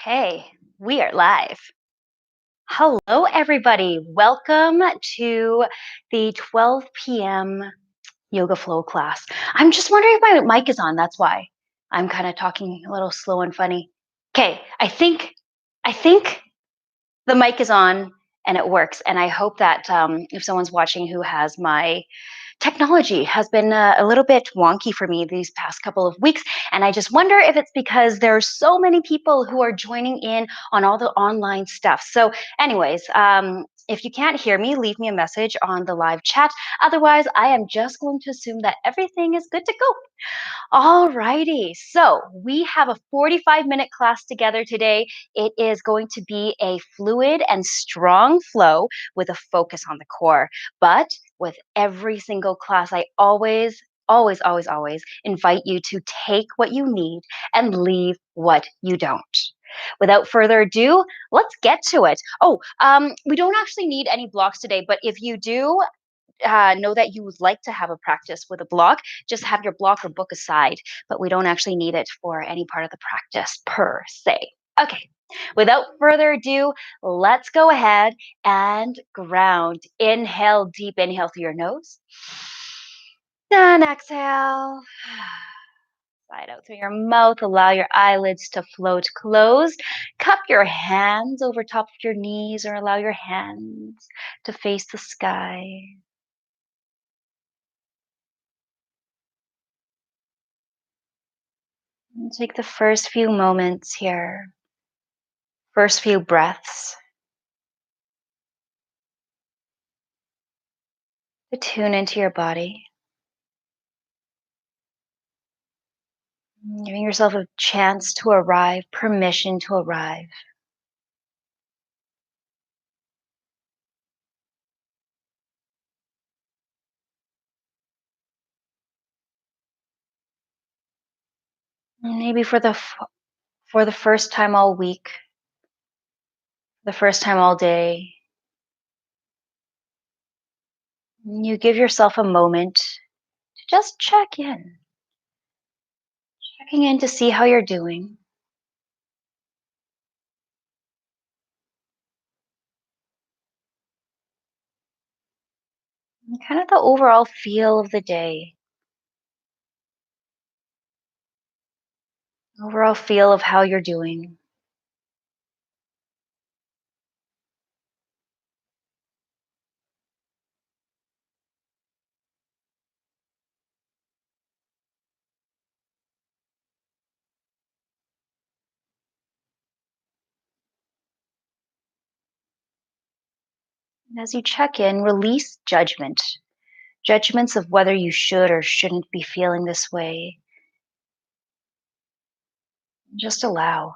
Okay, we are live. Hello, everybody. Welcome to the 12 p.m. yoga flow class. I'm just wondering if my mic is on. That's why I'm kind of talking a little slow and funny. Okay, I think the mic is on and it works. And I hope that if someone's watching who has my technology has been a little bit wonky for me these past couple of weeks. And I just wonder if it's because there are so many people who are joining in on all the online stuff. So, anyways, if you can't hear me, leave me a message on the live chat. Otherwise, I am just going to assume that everything is good to go. All righty. So we have a 45-minute class together today. It is going to be a fluid and strong flow with a focus on the core. But with every single class, I always invite you to take what you need and leave what you don't. Without further ado, let's get to it. We don't actually need any blocks today, but if you do know that you would like to have a practice with a block, just have your block or book aside, but we don't actually need it for any part of the practice per se. Okay, without further ado, let's go ahead and ground. Inhale, deep inhale through your nose. Then exhale. Sigh out through your mouth. Allow your eyelids to float closed. Cup your hands over top of your knees or allow your hands to face the sky. And take the first few moments here, first few breaths to tune into your body, giving yourself a chance to arrive, permission to arrive. Maybe for the first time all week, the first time all day, you give yourself a moment to just check in, checking in to see how you're doing. And kind of the overall feel of the day, overall feel of how you're doing. And as you check in, release judgments of whether you should or shouldn't be feeling this way. Just allow.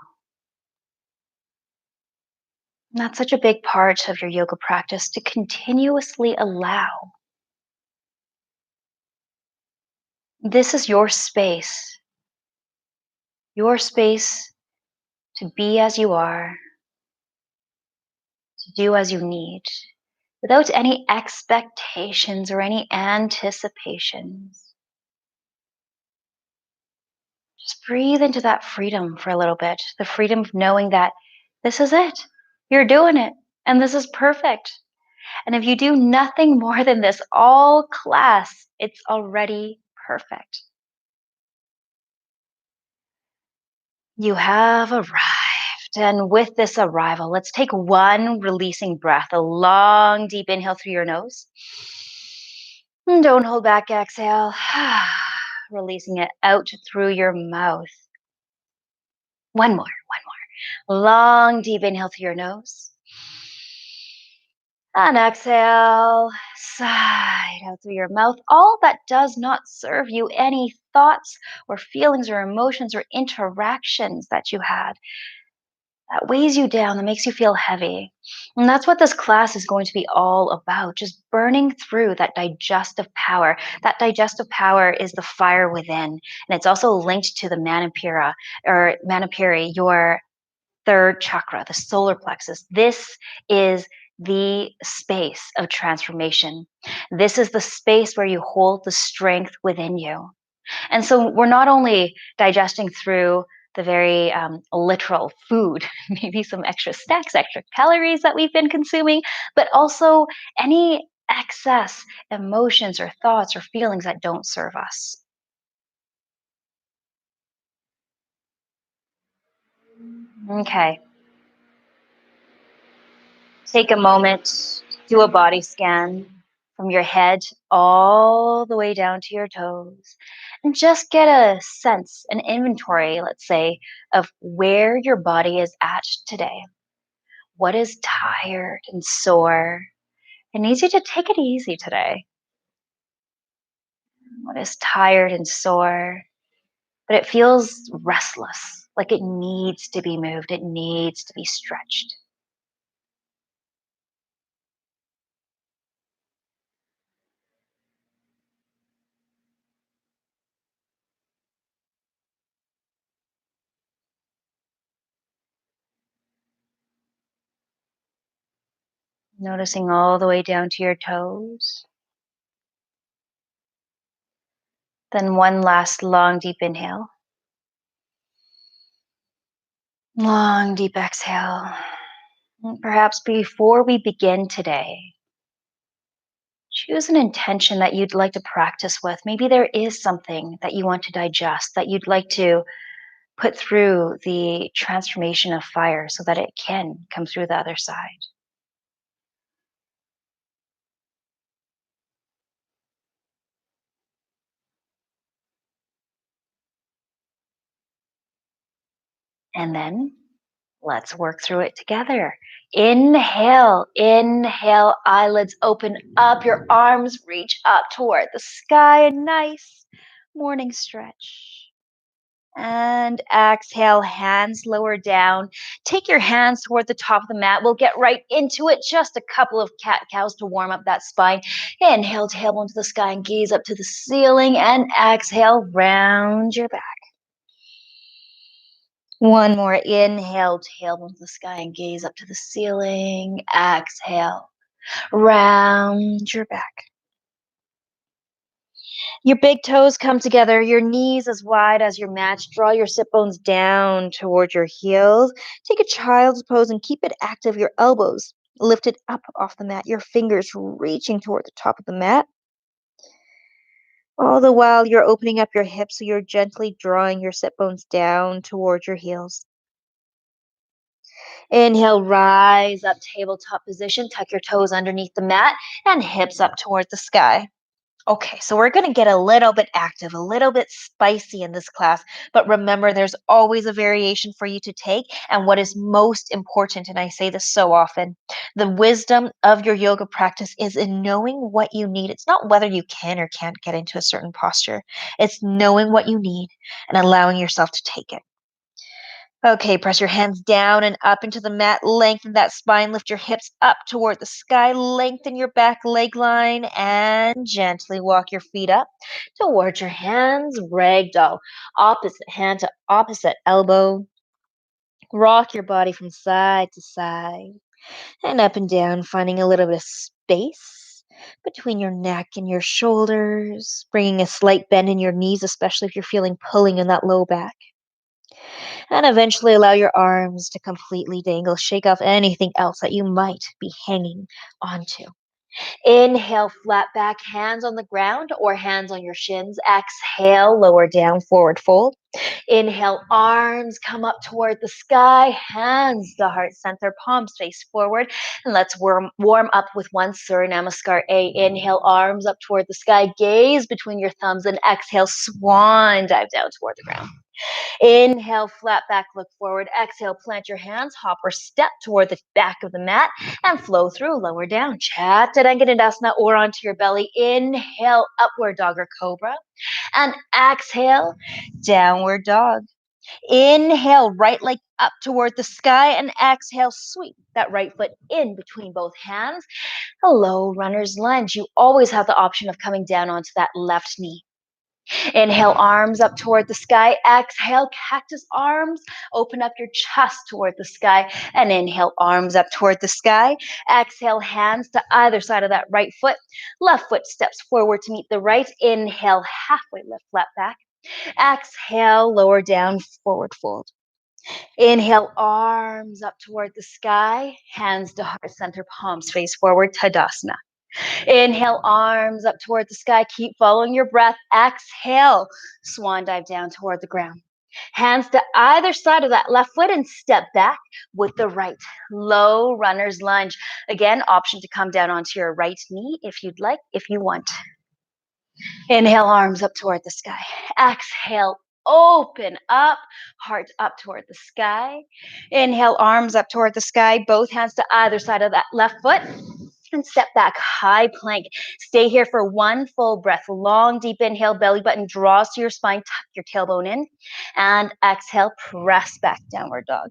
And that's such a big part of your yoga practice to continuously allow. This is your space to be as you are, to do as you need, without any expectations or any anticipations. Just breathe into that freedom for a little bit, the freedom of knowing that this is it. You're doing it, and this is perfect. And if you do nothing more than this all class, it's already perfect. You have arrived. And with this arrival, let's take one releasing breath, a long, deep inhale through your nose. And don't hold back, exhale. Releasing it out through your mouth. One more. Long, deep inhale through your nose. And exhale, sigh out through your mouth. All that does not serve you, any thoughts or feelings or emotions or interactions that you had that weighs you down, that makes you feel heavy. And that's what this class is going to be all about, just burning through that digestive power. That digestive power is the fire within. And it's also linked to the Manipuri, your third chakra, the solar plexus. This is the space of transformation. This is the space where you hold the strength within you. And so we're not only digesting through the very literal food, maybe some extra snacks, extra calories that we've been consuming, but also any excess emotions or thoughts or feelings that don't serve us. Okay, take a moment, do a body scan from your head all the way down to your toes, and just get a sense, an inventory, let's say, of where your body is at today. What is tired and sore? It needs you to take it easy today. What is tired and sore? But it feels restless, like it needs to be moved, it needs to be stretched. Noticing all the way down to your toes. Then one last long, deep inhale. Long, deep exhale. And perhaps before we begin today, choose an intention that you'd like to practice with. Maybe there is something that you want to digest, that you'd like to put through the transformation of fire so that it can come through the other side. And then let's work through it together. Inhale, inhale, eyelids open up, your arms reach up toward the sky, a nice morning stretch. And exhale, hands lower down. Take your hands toward the top of the mat. We'll get right into it. Just a couple of cat cows to warm up that spine. Inhale, tailbone to the sky and gaze up to the ceiling. And exhale, round your back. One more. Inhale, tailbone to the sky and gaze up to the ceiling. Exhale, round your back. Your big toes come together, your knees as wide as your mat. Draw your sit bones down toward your heels. Take a child's pose and keep it active. Your elbows lifted up off the mat, your fingers reaching toward the top of the mat. All the while, you're opening up your hips, so you're gently drawing your sit bones down toward your heels. Inhale, rise up, tabletop position. Tuck your toes underneath the mat and hips up toward the sky. Okay, so we're going to get a little bit active, a little bit spicy in this class, but remember there's always a variation for you to take. And what is most important, and I say this so often, the wisdom of your yoga practice is in knowing what you need. It's not whether you can or can't get into a certain posture, it's knowing what you need and allowing yourself to take it. Okay, press your hands down and up into the mat. Lengthen that spine. Lift your hips up toward the sky. Lengthen your back leg line and gently walk your feet up towards your hands. Ragdoll. Opposite hand to opposite elbow. Rock your body from side to side and up and down, finding a little bit of space between your neck and your shoulders, bringing a slight bend in your knees, especially if you're feeling pulling in that low back. And eventually allow your arms to completely dangle. Shake off anything else that you might be hanging onto. Inhale, flat back, hands on the ground or hands on your shins. Exhale, lower down, forward fold. Inhale, arms come up toward the sky, hands to heart center, palms face forward. And let's warm up with one Surya Namaskar A. Inhale, arms up toward the sky, gaze between your thumbs, and exhale, swan dive down toward the ground. Inhale, flat back, look forward. Exhale, plant your hands, hop or step toward the back of the mat and flow through, lower down. Chaturanga or onto your belly. Inhale, upward dog or cobra. And exhale, downward dog. Inhale, right leg up toward the sky, and exhale, sweep that right foot in between both hands. Hello, runner's lunge. You always have the option of coming down onto that left knee. Inhale, arms up toward the sky. Exhale, cactus arms. Open up your chest toward the sky. And inhale, arms up toward the sky. Exhale, hands to either side of that right foot. Left foot steps forward to meet the right. Inhale, halfway lift, flat back. Exhale, lower down, forward fold. Inhale, arms up toward the sky, hands to heart center, palms face forward, Tadasana. Inhale, arms up toward the sky. Keep following your breath. Exhale, swan dive down toward the ground. Hands to either side of that left foot and step back with the right. Low runner's lunge. Again, option to come down onto your right knee if you'd like, if you want. Inhale, arms up toward the sky. Exhale, open up, heart up toward the sky. Inhale, arms up toward the sky, both hands to either side of that left foot. And step back, high plank. Stay here for one full breath. Long, deep inhale, belly button draws to your spine, tuck your tailbone in. And exhale, press back, downward dog.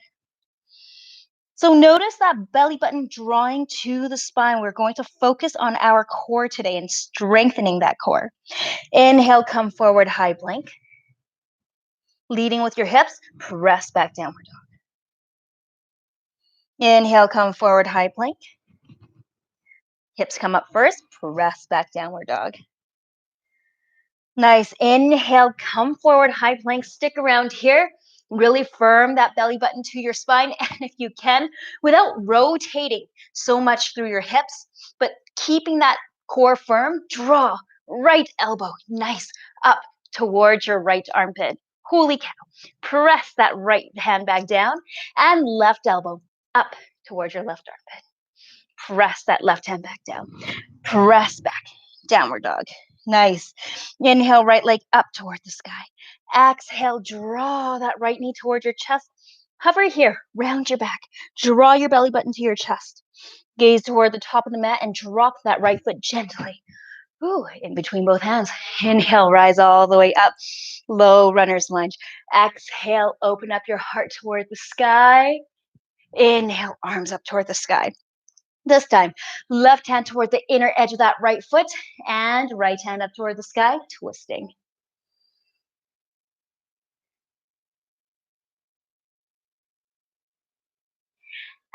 So notice that belly button drawing to the spine. We're going to focus on our core today and strengthening that core. Inhale, come forward, high plank. Leading with your hips, press back, downward dog. Inhale, come forward, high plank. Hips come up first, press back, downward dog. Nice. Inhale, come forward, high plank. Stick around here. Really firm that belly button to your spine. And if you can, without rotating so much through your hips, but keeping that core firm, draw right elbow. Nice. Up towards your right armpit. Holy cow. Press that right hand back down and left elbow up towards your left armpit. Press that left hand back down. Press back. Downward dog. Nice. Inhale, right leg up toward the sky. Exhale, draw that right knee toward your chest. Hover here, round your back. Draw your belly button to your chest. Gaze toward the top of the mat and drop that right foot gently. Ooh, in between both hands. Inhale, rise all the way up. Low runner's lunge. Exhale, open up your heart toward the sky. Inhale, arms up toward the sky. This time, left hand toward the inner edge of that right foot and right hand up toward the sky, twisting.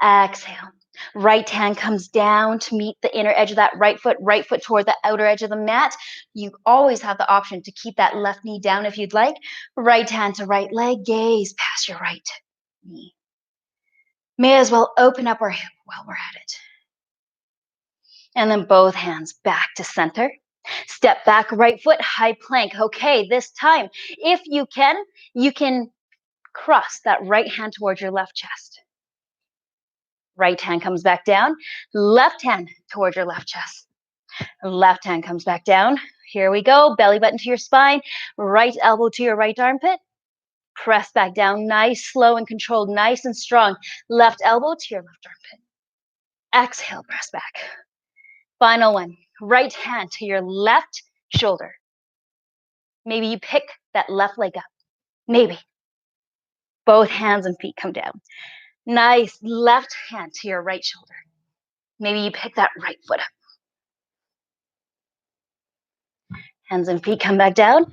Exhale. Right hand comes down to meet the inner edge of that right foot toward the outer edge of the mat. You always have the option to keep that left knee down if you'd like. Right hand to right leg, gaze past your right knee. May as well open up our hip while we're at it. And then both hands back to center. Step back, right foot, high plank. Okay, this time, if you can cross that right hand towards your left chest. Right hand comes back down. Left hand towards your left chest. Left hand comes back down. Here we go. Belly button to your spine. Right elbow to your right armpit. Press back down. Nice, slow and controlled. Nice and strong. Left elbow to your left armpit. Exhale, press back. Final one. Right hand to your left shoulder. Maybe you pick that left leg up. Maybe. Both hands and feet come down. Nice. Left hand to your right shoulder. Maybe you pick that right foot up. Hands and feet come back down.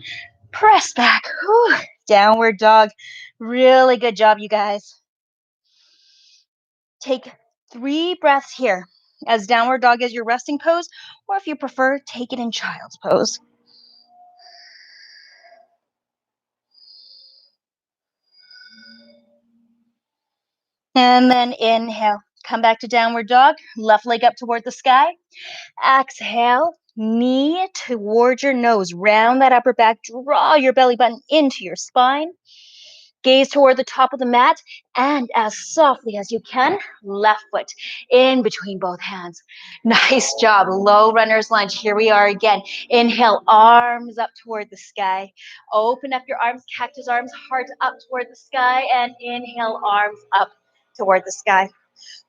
Press back. Whew. Downward dog. Really good job, you guys. Take 3 breaths here as downward dog is your resting pose, or if you prefer, take it in child's pose. And then inhale. Come back to downward dog. Left leg up toward the sky. Exhale. Knee towards your nose. Round that upper back. Draw your belly button into your spine. Gaze toward the top of the mat. And as softly as you can, left foot in between both hands. Nice job. Low runner's lunge. Here we are again. Inhale, arms up toward the sky. Open up your arms, cactus arms, heart up toward the sky. And inhale, arms up toward the sky.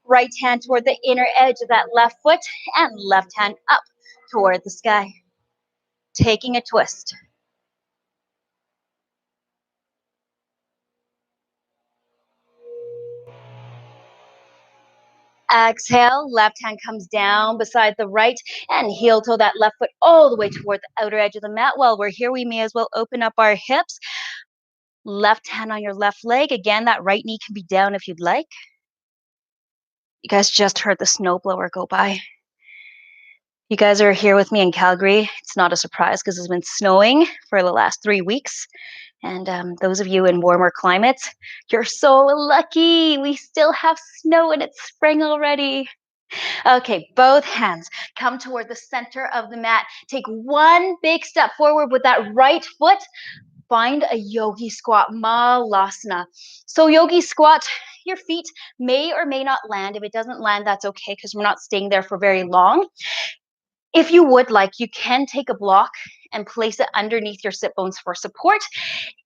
Right hand toward the inner edge of that left foot and left hand up toward the sky. Taking a twist. Exhale, left hand comes down beside the right and heel toe that left foot all the way toward the outer edge of the mat. While we're here, we may as well open up our hips. Left hand on your left leg. Again, that right knee can be down if you'd like. You guys just heard the snowblower go by. You guys are here with me in Calgary. It's not a surprise because it's been snowing for the last 3 weeks. And those of you in warmer climates, you're so lucky. We still have snow and it's spring already. Okay, both hands come toward the center of the mat. Take one big step forward with that right foot. Find a yogi squat, malasana. So, yogi squat, your feet may or may not land. If it doesn't land, that's okay because we're not staying there for very long. If you would like, you can take a block and place it underneath your sit bones for support.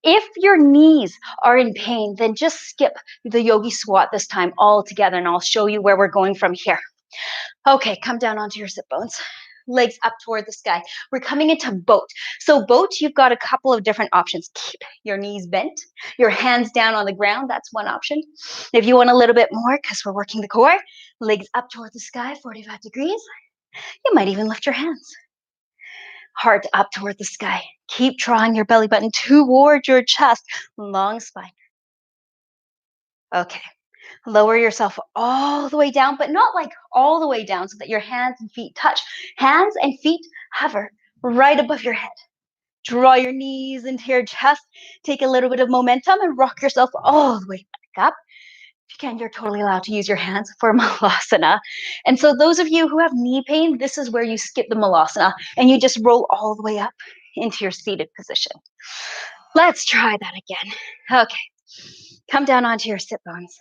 If your knees are in pain, then just skip the yogi squat this time altogether, and I'll show you where we're going from here. Okay, come down onto your sit bones. Legs up toward the sky. We're coming into boat. So boat, you've got a couple of different options. Keep your knees bent, your hands down on the ground. That's one option. If you want a little bit more, because we're working the core, legs up toward the sky, 45 degrees. You might even lift your hands. Heart up toward the sky. Keep drawing your belly button toward your chest. Long spine. Okay. Lower yourself all the way down, but not like all the way down so that your hands and feet touch. Hands and feet hover right above your head. Draw your knees into your chest. Take a little bit of momentum and rock yourself all the way back up. If you can, you're totally allowed to use your hands for malasana. And so those of you who have knee pain, this is where you skip the malasana and you just roll all the way up into your seated position. Let's try that again. Okay, come down onto your sit bones.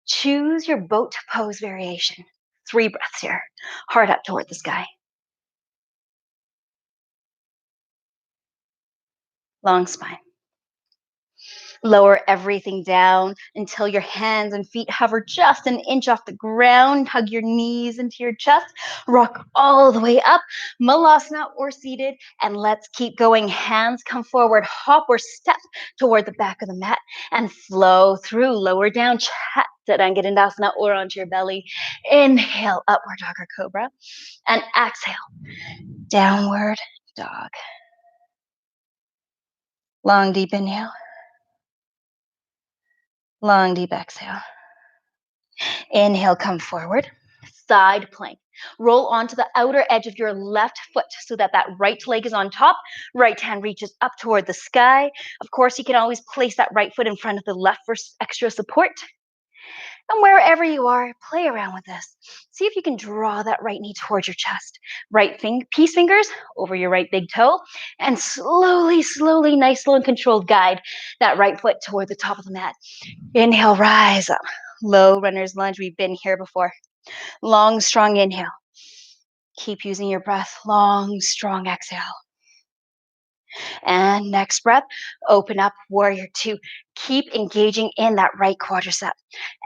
Choose your boat pose variation. 3 breaths here. Heart up toward the sky. Long spine. Lower everything down until your hands and feet hover just an inch off the ground. Hug your knees into your chest. Rock all the way up. Malasana or seated. And let's keep going. Hands come forward. Hop or step toward the back of the mat and flow through. Lower down. Chaturangirindasana or onto your belly. Inhale, upward dog or cobra. And exhale, downward dog. Long, deep inhale. Long, deep exhale. Inhale, come forward. Side plank. Roll onto the outer edge of your left foot so that that right leg is on top. Right hand reaches up toward the sky. Of course, you can always place that right foot in front of the left for extra support. And wherever you are, play around with this. See if you can draw that right knee towards your chest. Right peace fingers over your right big toe. And slowly, slowly, nice, slow and controlled guide that right foot toward the top of the mat. Inhale, rise up. Low runner's lunge. We've been here before. Long, strong inhale. Keep using your breath. Long, strong exhale. And next breath, open up, warrior 2. Keep engaging in that right quadricep.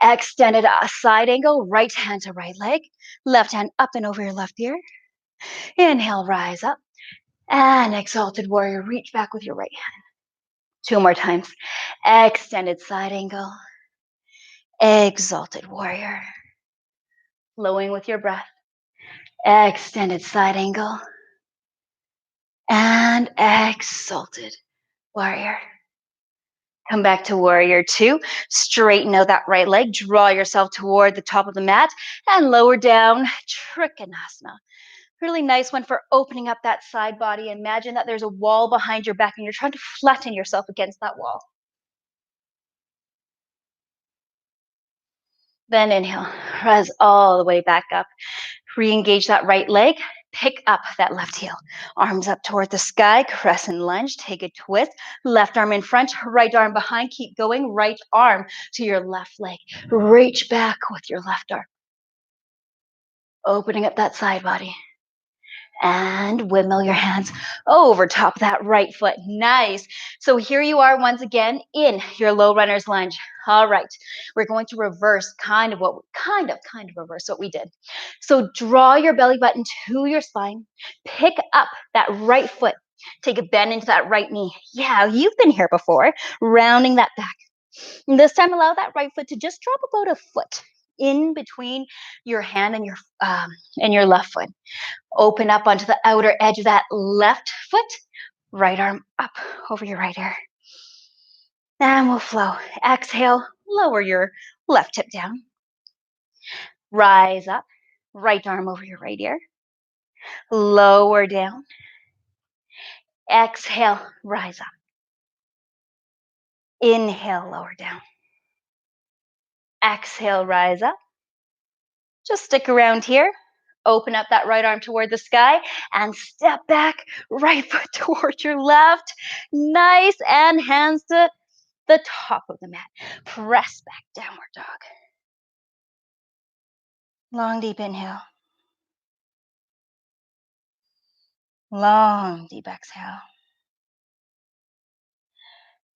Extended side angle, right hand to right leg. Left hand up and over your left ear. Inhale, rise up. And exalted warrior, reach back with your right hand. 2 more times. Extended side angle. Exalted warrior. Flowing with your breath. Extended side angle. And exalted warrior. Come back to warrior 2. Straighten out that right leg. Draw yourself toward the top of the mat and lower down. Trikonasana. Really nice one for opening up that side body. Imagine that there's a wall behind your back and you're trying to flatten yourself against that wall. Then inhale, rise all the way back up. Re-engage that right leg. Pick up that left heel. Arms up toward the sky, crescent lunge. Take a twist. Left arm in front, right arm behind. Keep going. Right arm to your left leg. Reach back with your left arm. Opening up that side body. And windmill your hands over top of that right foot. Nice. So here you are once again in your low runner's lunge. All right. We're going to reverse kind of reverse what we did. So draw your belly button to your spine. Pick up that right foot. Take a bend into that right knee. Yeah, you've been here before. Rounding that back. And this time, allow that right foot to just drop about a foot in between your hand and your left foot. Open up onto the outer edge of that left foot. Right arm up over your right ear. And we'll flow. Exhale, lower your left hip down. Rise up. Right arm over your right ear. Lower down. Exhale, rise up. Inhale, lower down. Exhale, rise up. Just stick around here. Open up that right arm toward the sky and step back, right foot toward your left. Nice, and hands to the top of the mat. Press back, downward dog. Long, deep inhale. Long, deep exhale.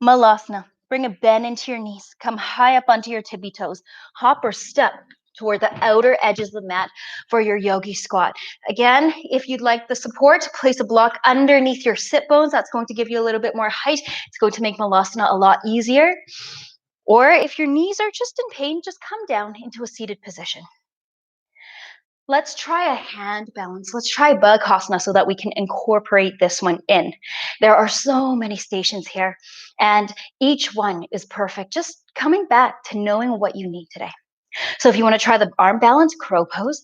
Malasana. Bring a bend into your knees. Come high up onto your tippy toes. Hop or step toward the outer edges of the mat for your yogi squat. Again, if you'd like the support, place a block underneath your sit bones. That's going to give you a little bit more height. It's going to make Malasana a lot easier. Or if your knees are just in pain, just come down into a seated position. Let's try a hand balance. Let's try Baghasana so that we can incorporate this one in. There are so many stations here, and each one is perfect. Just coming back to knowing what you need today. So if you want to try the arm balance, crow pose,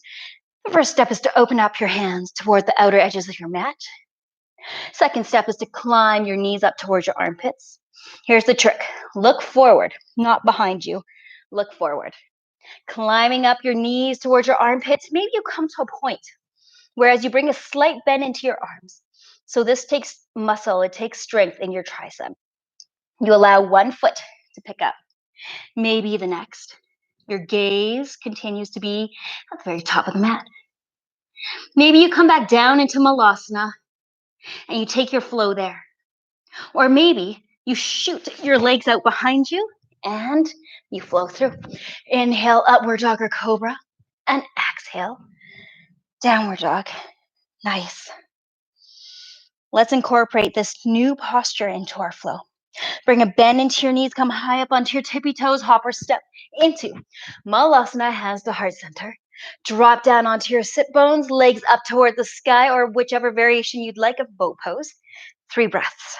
the first step is to open up your hands toward the outer edges of your mat. Second step is to climb your knees up towards your armpits. Here's the trick. Look forward, not behind you. Look forward. Climbing up your knees towards your armpits, maybe you come to a point whereas you bring a slight bend into your arms. So this takes muscle, it takes strength in your tricep. You allow one foot to pick up, maybe the next. Your gaze continues to be at the very top of the mat. Maybe you come back down into Malasana and you take your flow there. Or maybe you shoot your legs out behind you and you flow through. Inhale, upward dog or cobra, and exhale, downward dog. Nice. Let's incorporate this new posture into our flow. Bring a bend into your knees, come high up onto your tippy toes, hop or step into Malasana, hands to heart center. Drop down onto your sit bones, legs up toward the sky, or whichever variation you'd like of boat pose. 3 breaths.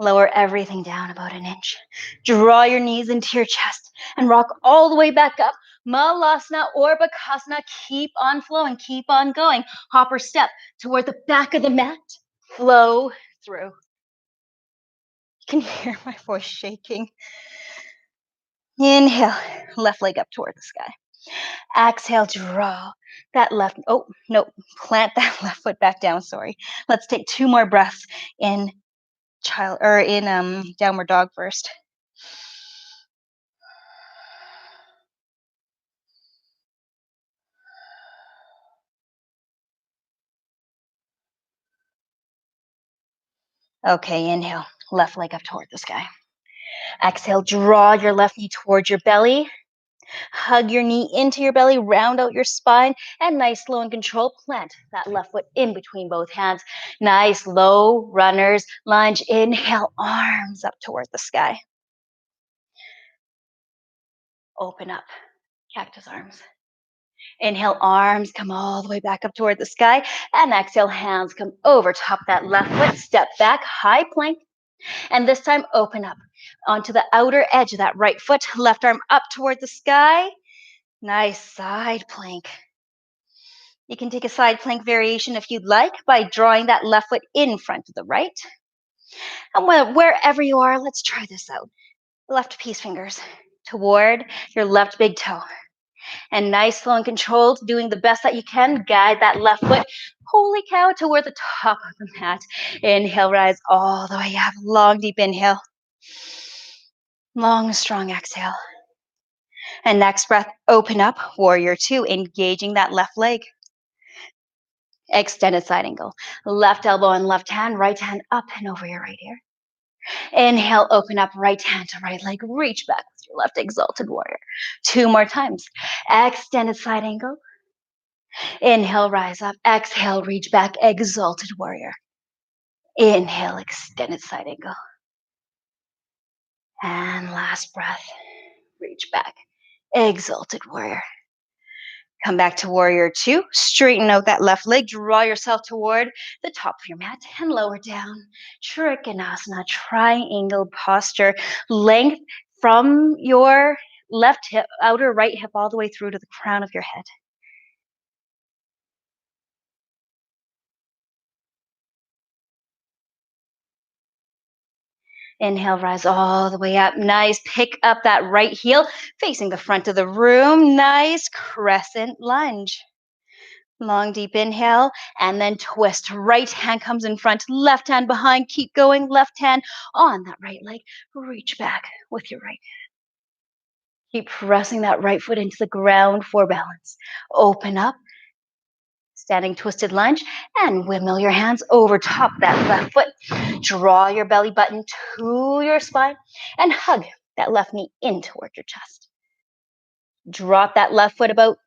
Lower everything down about an inch. Draw your knees into your chest and rock all the way back up. Malasana or Baghasana, keep on flowing, keep on going. Hop or step toward the back of the mat. Flow through. You can hear my voice shaking. Inhale, left leg up toward the sky. Exhale, draw that left, plant that left foot back down, sorry. Let's take 2 more breaths in downward dog first. Okay, inhale, left leg up toward the sky. Exhale, draw your left knee towards your belly. Hug your knee into your belly, round out your spine, and nice, slow and controlled, plant that left foot in between both hands. Nice, low runner's lunge. Inhale, arms up towards the sky. Open up, cactus arms. Inhale, arms come all the way back up toward the sky. And exhale, hands come over top that left foot. Step back, high plank. And this time, open up onto the outer edge of that right foot. Left arm up toward the sky. Nice side plank. You can take a side plank variation if you'd like by drawing that left foot in front of the right. And wherever you are, let's try this out. Left peace fingers toward your left big toe. And nice, slow, and controlled, doing the best that you can. Guide that left foot, holy cow, toward the top of the mat. Inhale, rise all the way up. Long, deep inhale. Long, strong exhale. And next breath, open up, warrior 2, engaging that left leg. Extended side angle. Left elbow and left hand, right hand up and over your right ear. Inhale, open up, right hand to right leg, reach back with your left, exalted warrior. 2 more times. Extended side angle. Inhale, rise up. Exhale, reach back, exalted warrior. Inhale, extended side angle. And last breath, reach back, exalted warrior. Come back to warrior 2. Straighten out that left leg. Draw yourself toward the top of your mat and lower down. Trikonasana, triangle posture. Length from your left hip, outer right hip all the way through to the crown of your head. Inhale, rise all the way up. Nice. Pick up that right heel facing the front of the room. Nice crescent lunge. Long, deep inhale, and then twist. Right hand comes in front, left hand behind. Keep going. Left hand on that right leg. Reach back with your right. Keep pressing that right foot into the ground for balance. Open up, standing twisted lunge, and windmill your hands over top that left foot. Draw your belly button to your spine and hug that left knee in towards your chest. Drop that left foot about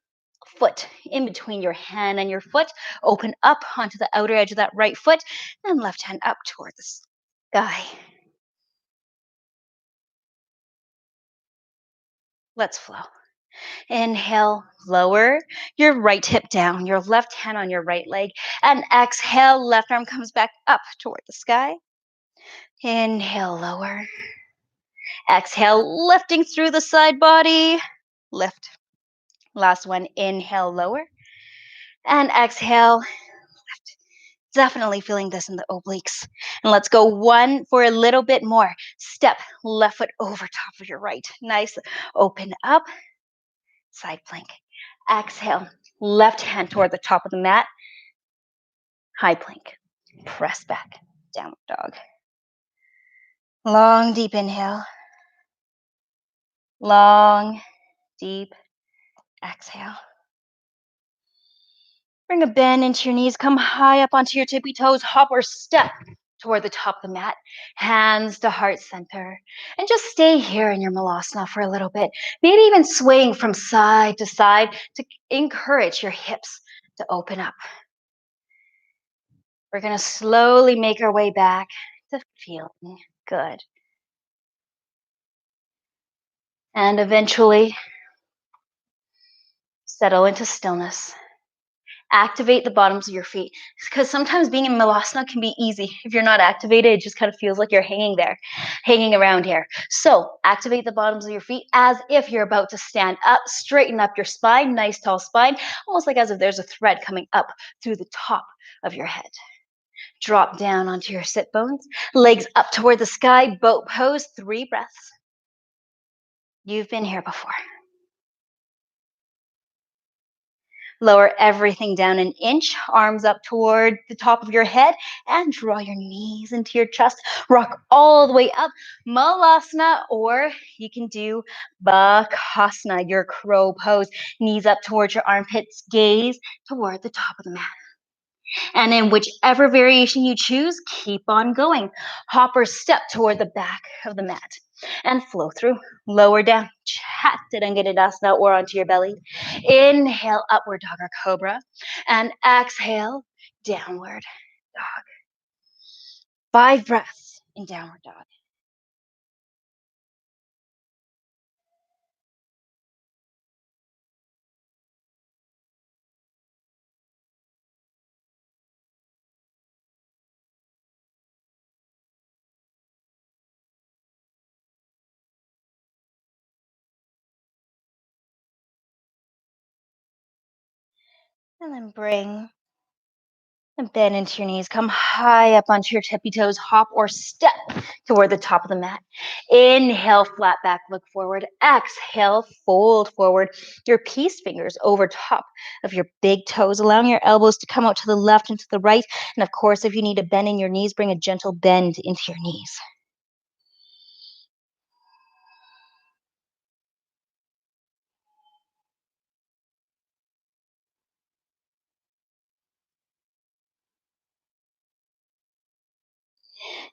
foot in between your hand and your foot. Open up onto the outer edge of that right foot and left hand up toward the sky. Let's flow. Inhale, lower your right hip down, your left hand on your right leg, and exhale, left arm comes back up toward the sky. Inhale, lower. Exhale, lifting through the side body. Lift. Last one, inhale, lower. And exhale, lift. Definitely feeling this in the obliques. And let's go one for a little bit more. Step left foot over top of your right. Nice. Open up. Side plank. Exhale. Left hand toward the top of the mat. High plank. Press back. Downward dog. Long, deep inhale. Long, deep exhale. Bring a bend into your knees. Come high up onto your tippy toes. Hop or step toward the top of the mat. Hands to heart center. And just stay here in your malasana for a little bit. Maybe even swaying from side to encourage your hips to open up. We're going to slowly make our way back to feeling good. And eventually settle into stillness. Activate the bottoms of your feet, because sometimes being in Malasana can be easy. If you're not activated, it just kind of feels like you're hanging there, hanging around here. So activate the bottoms of your feet as if you're about to stand up. Straighten up your spine, nice tall spine, almost like as if there's a thread coming up through the top of your head. Drop down onto your sit bones, legs up toward the sky, boat pose, 3 breaths. You've been here before. Lower everything down an inch, arms up toward the top of your head, and draw your knees into your chest. Rock all the way up, Malasana, or you can do Bakasana, your crow pose. Knees up towards your armpits, gaze toward the top of the mat. And in whichever variation you choose, keep on going. Hop or step toward the back of the mat and flow through. Lower down, Chaturanga or onto your belly. Inhale, upward dog or cobra. And exhale, downward dog. 5 breaths in downward dog. And then bring and bend into your knees. Come high up onto your tippy toes. Hop or step toward the top of the mat. Inhale, flat back, look forward. Exhale, fold forward. Your peace fingers over top of your big toes, allowing your elbows to come out to the left and to the right. And of course, if you need a bend in your knees, bring a gentle bend into your knees.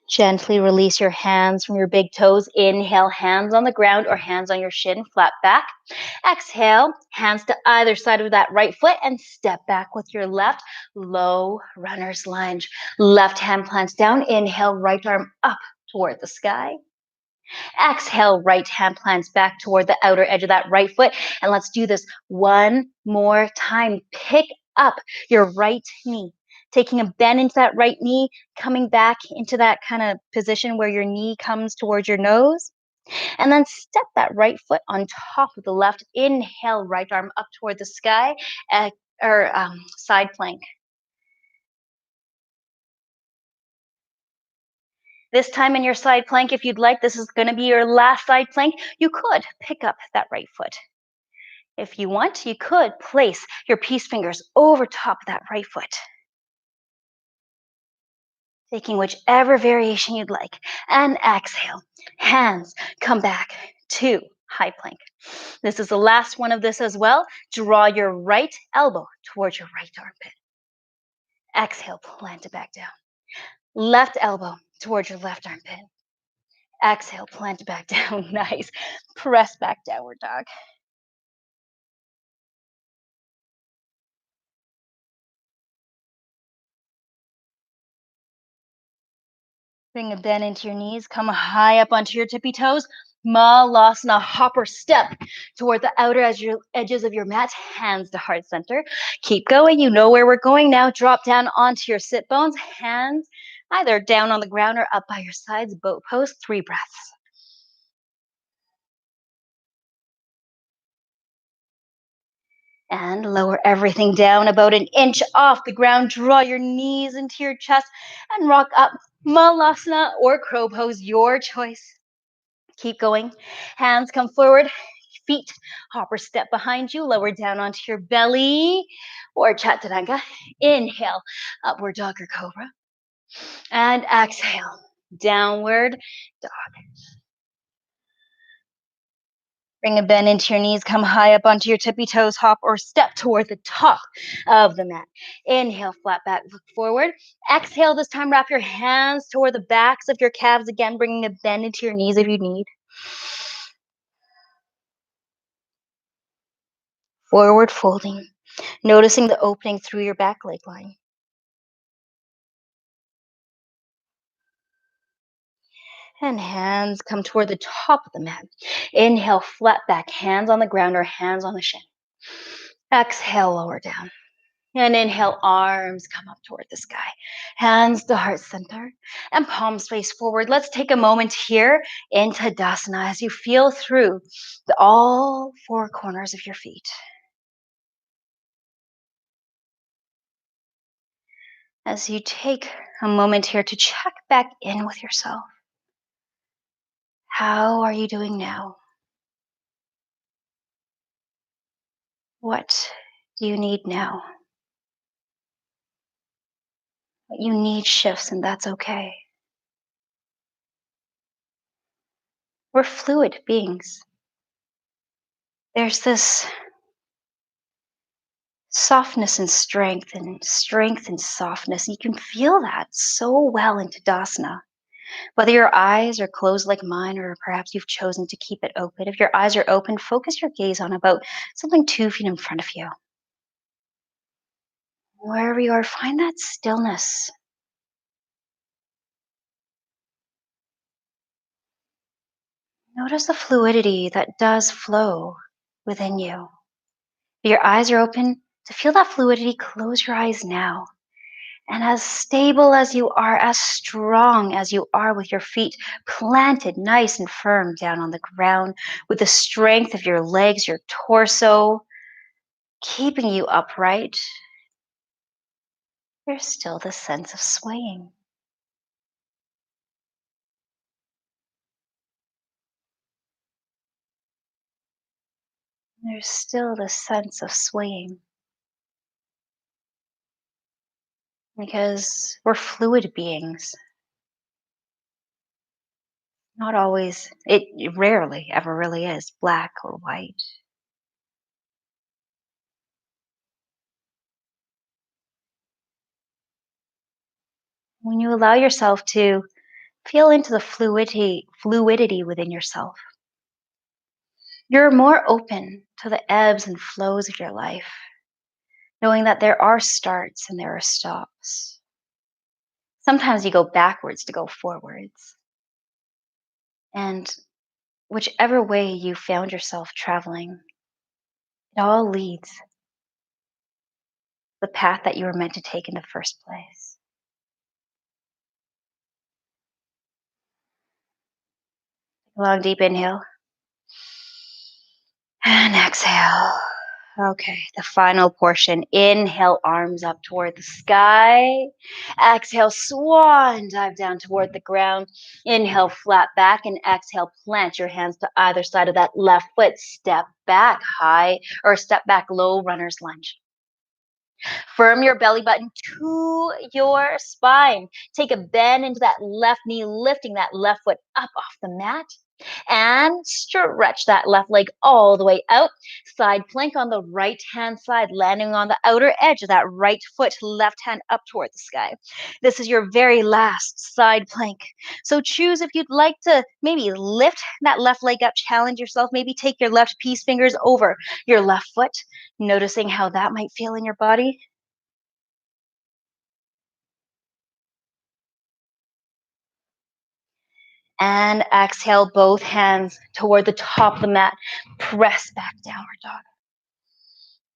Gently release your hands from your big toes. Inhale, hands on the ground or hands on your shin, flat back. Exhale, hands to either side of that right foot and step back with your left. Low runner's lunge. Left hand plants down. Inhale, right arm up toward the sky. Exhale, right hand plants back toward the outer edge of that right foot. And let's do this one more time. Pick up your right knee. Taking a bend into that right knee, coming back into that kind of position where your knee comes towards your nose. And then step that right foot on top of the left. Inhale, right arm up toward the sky, uh, or side plank. This time in your side plank, if you'd like, this is going to be your last side plank. You could pick up that right foot. If you want, you could place your peace fingers over top of that right foot, taking whichever variation you'd like. And exhale. Hands come back to high plank. This is the last one of this as well. Draw your right elbow towards your right armpit. Exhale, plant it back down. Left elbow towards your left armpit. Exhale, plant it back down. Nice. Press back downward dog. Bring a bend into your knees. Come high up onto your tippy toes. Malasana, hopper step toward the outer edges of your mat. Hands to heart center. Keep going. You know where we're going now. Drop down onto your sit bones. Hands either down on the ground or up by your sides. Boat pose. 3 breaths. And lower everything down about an inch off the ground. Draw your knees into your chest and rock up. Malasana or crow pose, your choice. Keep going. Hands come forward. Feet hopper step behind you. Lower down onto your belly or chaturanga. Inhale, upward dog or cobra. And exhale, downward dog. Bring a bend into your knees. Come high up onto your tippy toes. Hop or step toward the top of the mat. Inhale, flat back, look forward. Exhale, this time wrap your hands toward the backs of your calves. Again, bringing a bend into your knees if you need. Forward folding. Noticing the opening through your back leg line. And hands come toward the top of the mat. Inhale, flat back, hands on the ground or hands on the shin. Exhale, lower down. And inhale, arms come up toward the sky. Hands to heart center and palms face forward. Let's take a moment here in Tadasana as you feel through all 4 corners of your feet. As you take a moment here to check back in with yourself. How are you doing now? What do you need now? What you need shifts, and that's okay. We're fluid beings. There's this softness and strength and softness. You can feel that so well in Tadasana. Whether your eyes are closed like mine, or perhaps you've chosen to keep it open. If your eyes are open, focus your gaze on about something 2 feet in front of you. Wherever you are, find that stillness. Notice the fluidity that does flow within you. If your eyes are open, to feel that fluidity, close your eyes now. And as stable as you are, as strong as you are with your feet planted nice and firm down on the ground, with the strength of your legs, your torso, keeping you upright, there's still the sense of swaying. There's still the sense of swaying. Because we're fluid beings. Not always, it rarely ever really is black or white. When you allow yourself to feel into the fluidity within yourself, you're more open to the ebbs and flows of your life, knowing that there are starts and there are stops. Sometimes you go backwards to go forwards. And whichever way you found yourself traveling, it all leads the path that you were meant to take in the first place. Long, deep inhale. And exhale. Okay, the final portion. Inhale, arms up toward the sky. Exhale, swan dive down toward the ground. Inhale, flat back, and exhale, plant your hands to either side of that left foot. Step back high or step back low, runner's lunge. Firm your belly button to your spine. Take a bend into that left knee, lifting that left foot up off the mat. And stretch that left leg all the way out. Side plank on the right hand side, landing on the outer edge of that right foot, left hand up toward the sky. This is your very last side plank. So choose if you'd like to maybe lift that left leg up, challenge yourself, maybe take your left peace fingers over your left foot, noticing how that might feel in your body. And exhale, both hands toward the top of the mat. Press back, downward dog.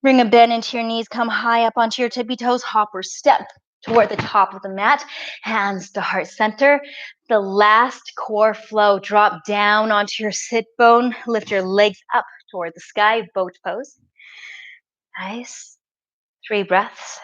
Bring a bend into your knees. Come high up onto your tippy toes. Hop or step toward the top of the mat. Hands to heart center. The last core flow. Drop down onto your sit bone. Lift your legs up toward the sky. Boat pose. Nice. 3 breaths.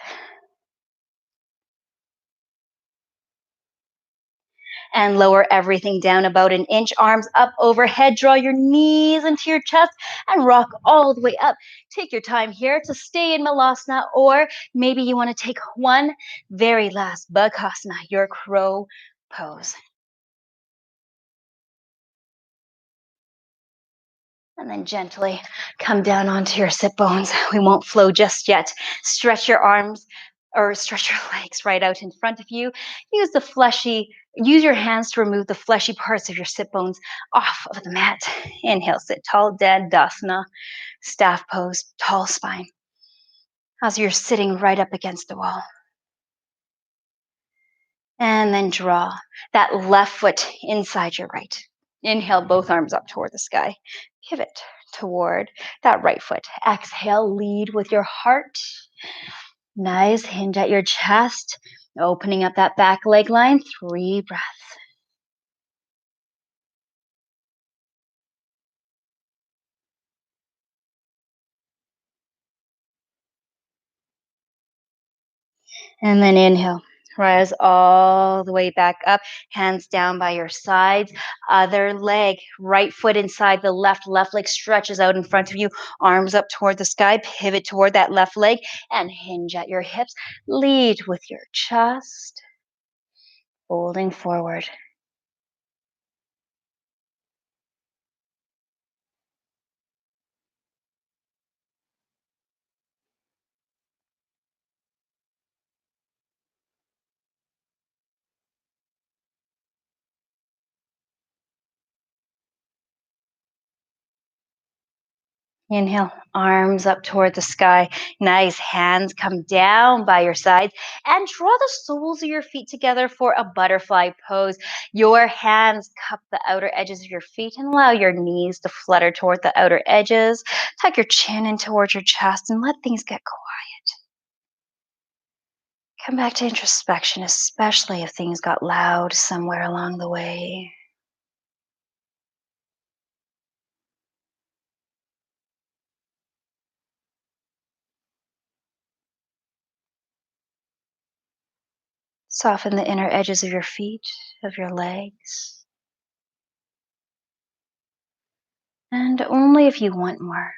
And lower everything down about an inch. Arms up overhead. Draw your knees into your chest and rock all the way up. Take your time here to stay in Malasana, or maybe you want to take one very last Bakasana, your crow pose. And then gently come down onto your sit bones. We won't flow just yet. Stretch your arms or stretch your legs right out in front of you. Use your hands to remove the fleshy parts of your sit bones off of the mat. Inhale, sit tall, Dandasana, staff pose, tall spine. As you're sitting right up against the wall. And then draw that left foot inside your right. Inhale, both arms up toward the sky. Pivot toward that right foot. Exhale, lead with your heart. Nice, hinge at your chest. Opening up that back leg line. 3 breaths. And then inhale. Rise all the way back up. Hands down by your sides. Other leg. Right foot inside the left. Left leg stretches out in front of you. Arms up toward the sky. Pivot toward that left leg. And hinge at your hips. Lead with your chest. Folding forward. Inhale, arms up toward the sky. Nice, hands come down by your sides and draw the soles of your feet together for a butterfly pose. Your hands cup the outer edges of your feet and allow your knees to flutter toward the outer edges. Tuck your chin in towards your chest and let things get quiet. Come back to introspection, especially if things got loud somewhere along the way. Soften the inner edges of your feet, of your legs. And only if you want more,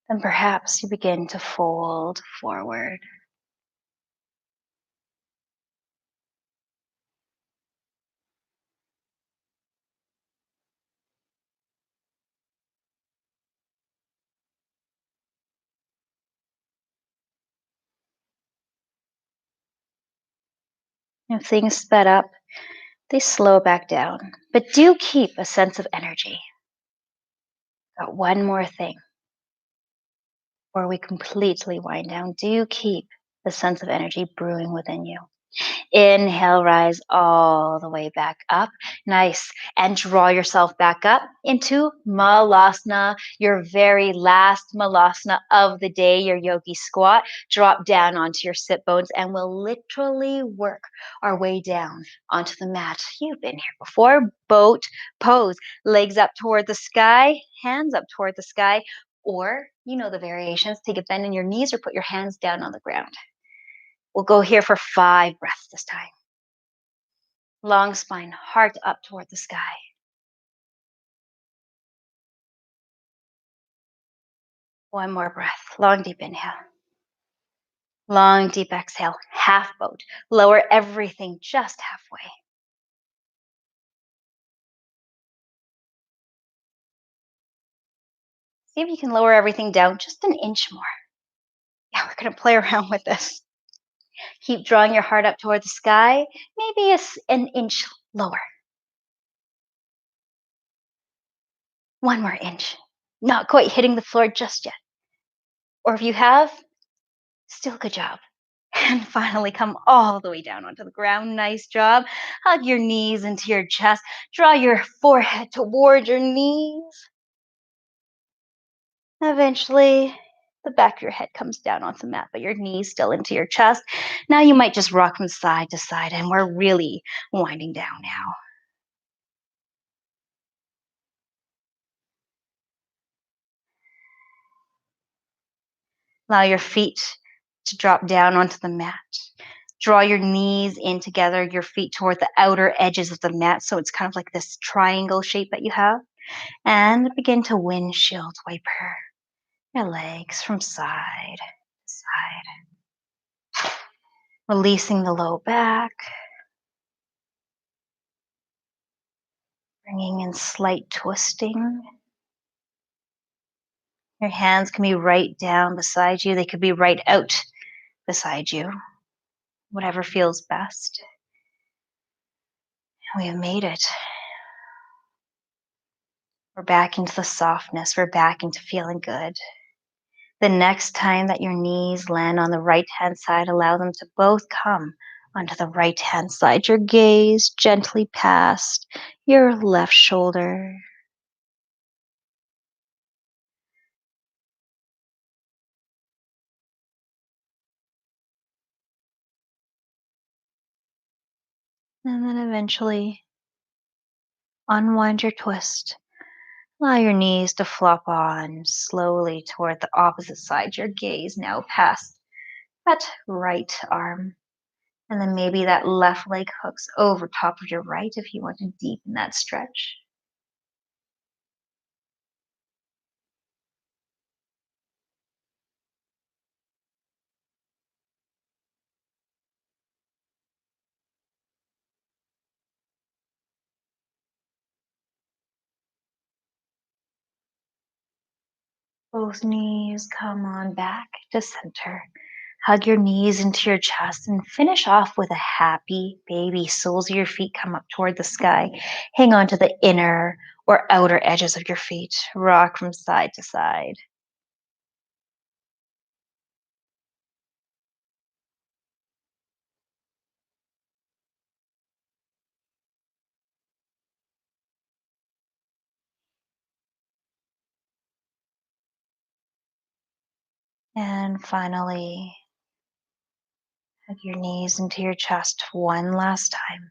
then perhaps you begin to fold forward. If things sped up, they slow back down, but do keep a sense of energy. Got one more thing before we completely wind down. Do keep the sense of energy brewing within you. Inhale, rise all the way back up. Nice. And draw yourself back up into Malasana, your very last Malasana of the day, your yogi squat. Drop down onto your sit bones and we'll literally work our way down onto the mat. You've been here before. Boat pose. Legs up toward the sky, hands up toward the sky. Or, you know the variations, take a bend in your knees or put your hands down on the ground. We'll go here for 5 breaths this time. Long spine, heart up toward the sky. One more breath. Long, deep inhale. Long, deep exhale. Half boat. Lower everything just halfway. See if you can lower everything down just an inch more. Yeah, we're going to play around with this. Keep drawing your heart up toward the sky, maybe an inch lower. One more inch. Not quite hitting the floor just yet. Or if you have, still good job. And finally, come all the way down onto the ground. Nice job. Hug your knees into your chest. Draw your forehead toward your knees. Eventually, the back of your head comes down onto the mat, but your knees still into your chest. Now you might just rock from side to side, and we're really winding down now. Allow your feet to drop down onto the mat. Draw your knees in together, your feet toward the outer edges of the mat, so it's kind of like this triangle shape that you have. And begin to windshield wiper your legs from side to side. Releasing the low back. Bringing in slight twisting. Your hands can be right down beside you. They could be right out beside you. Whatever feels best. We have made it. We're back into the softness. We're back into feeling good. The next time that your knees land on the right-hand side, allow them to both come onto the right-hand side. Your gaze gently past your left shoulder. And then eventually unwind your twist. Allow your knees to flop on slowly toward the opposite side. Your gaze now past that right arm. And then maybe that left leg hooks over top of your right if you want to deepen that stretch. Both knees come on back to center. Hug your knees into your chest and finish off with a happy baby. Soles of your feet come up toward the sky. Hang on to the inner or outer edges of your feet. Rock from side to side. And finally, hug your knees into your chest one last time.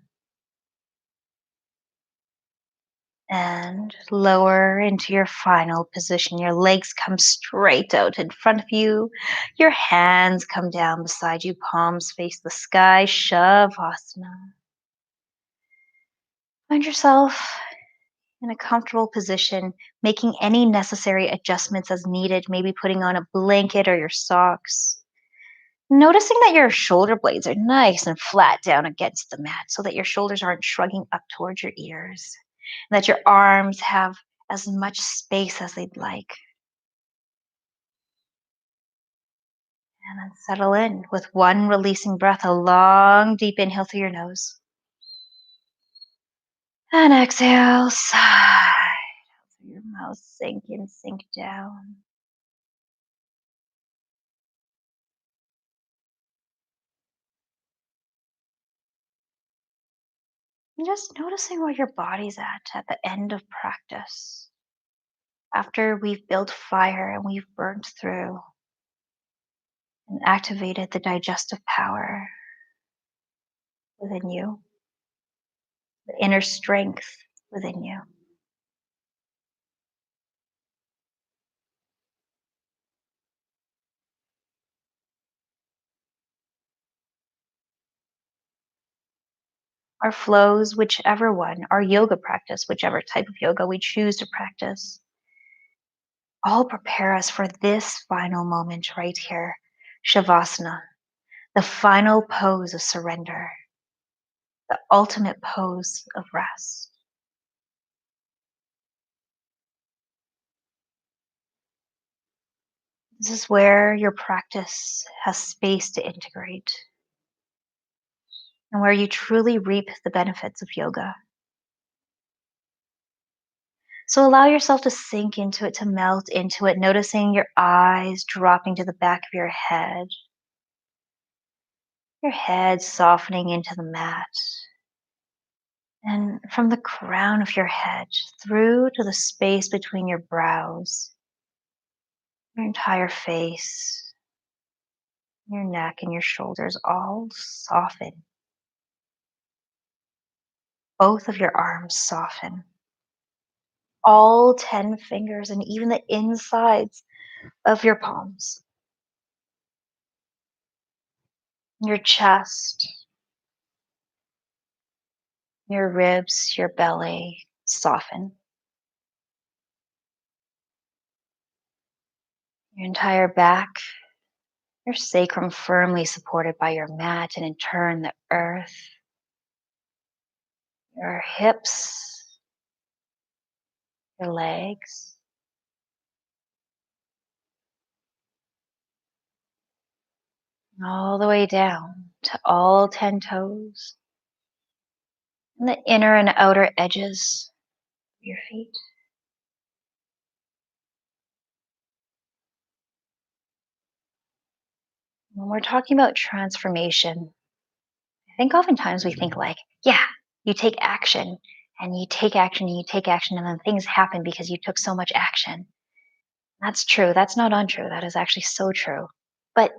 And lower into your final position. Your legs come straight out in front of you. Your hands come down beside you. Palms face the sky. Shavasana. Find yourself in a comfortable position, making any necessary adjustments as needed, maybe putting on a blanket or your socks. Noticing that your shoulder blades are nice and flat down against the mat so that your shoulders aren't shrugging up towards your ears, and that your arms have as much space as they'd like. And then settle in with one releasing breath, a long, deep inhale through your nose. And exhale, sigh. Through your mouth, sink in, sink down. And just noticing where your body's at the end of practice. After we've built fire and we've burned through and activated the digestive power within you, the inner strength within you. Our flows, whichever one, our yoga practice, whichever type of yoga we choose to practice, all prepare us for this final moment right here, Shavasana, the final pose of surrender, the ultimate pose of rest. This is where your practice has space to integrate and where you truly reap the benefits of yoga. So allow yourself to sink into it, to melt into it, noticing your eyes dropping to the back of your head softening into the mat. And from the crown of your head through to the space between your brows, your entire face, your neck, and your shoulders all soften. Both of your arms soften. All 10 fingers and even the insides of your palms. Your chest, your ribs, your belly soften. Your entire back, your sacrum firmly supported by your mat and in turn the earth. Your hips, your legs, all the way down to all 10 toes and the inner and outer edges of your feet. When we're talking about transformation, I think oftentimes we think like, yeah, you take action and you take action and you take action and then things happen because you took so much action. That's true. That's not untrue. That is actually so true. But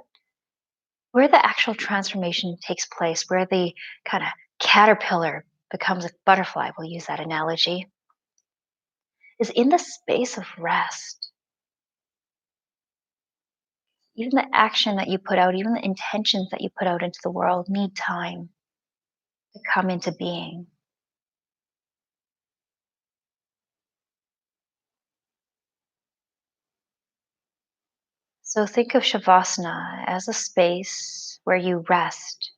where the actual transformation takes place, where the kind of caterpillar becomes a butterfly, we'll use that analogy, is in the space of rest. Even the action that you put out, even the intentions that you put out into the world need time to come into being. So think of Shavasana as a space where you rest.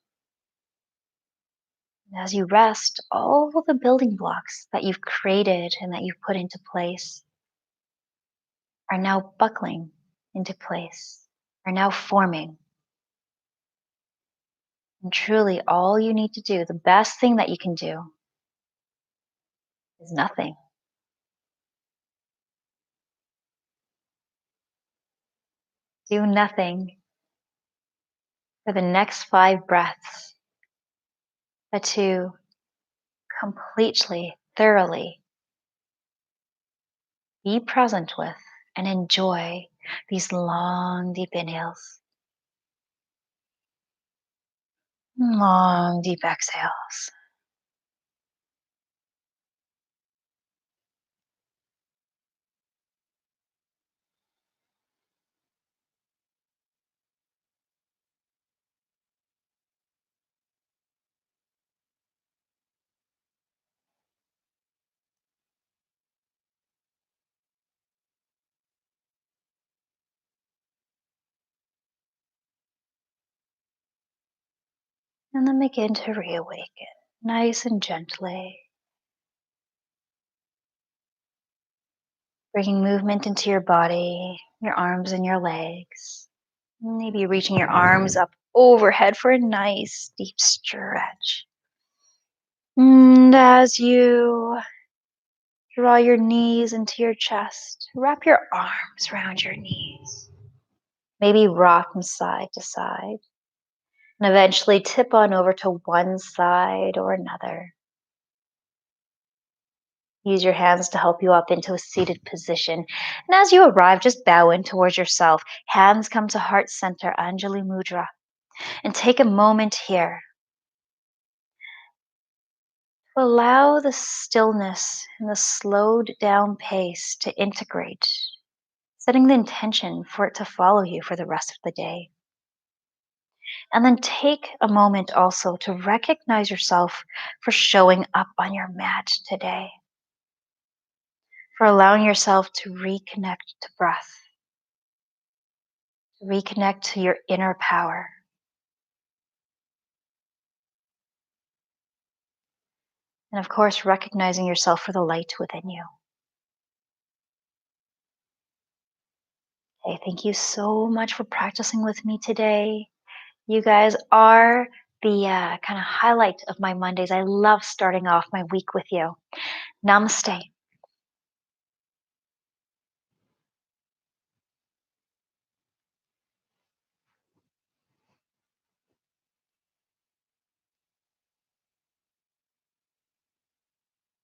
And as you rest, all the building blocks that you've created and that you've put into place are now buckling into place, are now forming. And truly, all you need to do, the best thing that you can do, is nothing. Do nothing for the next 5 breaths, but to completely, thoroughly be present with and enjoy these long, deep inhales, long, deep exhales. And then begin to reawaken nice and gently, bringing movement into your body, your arms and your legs. Maybe reaching your arms up overhead for a nice deep stretch. And as you draw your knees into your chest, wrap your arms around your knees. Maybe rock from side to side. And eventually tip on over to one side or another. Use your hands to help you up into a seated position. And as you arrive, just bow in towards yourself. Hands come to heart center, Anjali Mudra. And take a moment here to allow the stillness and the slowed down pace to integrate, setting the intention for it to follow you for the rest of the day. And then take a moment also to recognize yourself for showing up on your mat today, for allowing yourself to reconnect to breath, reconnect to your inner power, and of course, recognizing yourself for the light within you. Hey, thank you so much for practicing with me today. You guys are the kind of highlight of my Mondays. I love starting off my week with you. Namaste.